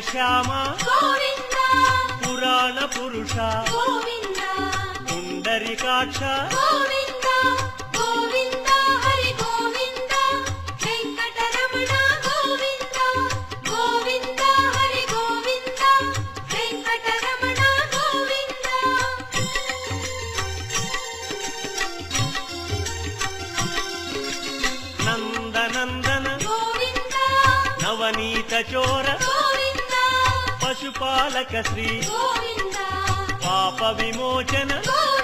శ్యామ గోవింద పురాణ పురుష గోవింద పుండరీకాక్ష గోవింద గోవింద హరి గోవింద వెంకటరమణ గోవింద గోవింద హరి గోవింద వెంకటరమణ గోవింద నందనందన గోవింద నవనీత చోర గోవింద పశుపాలక శ్రీ గోవింద పాప విమోచన గోవింద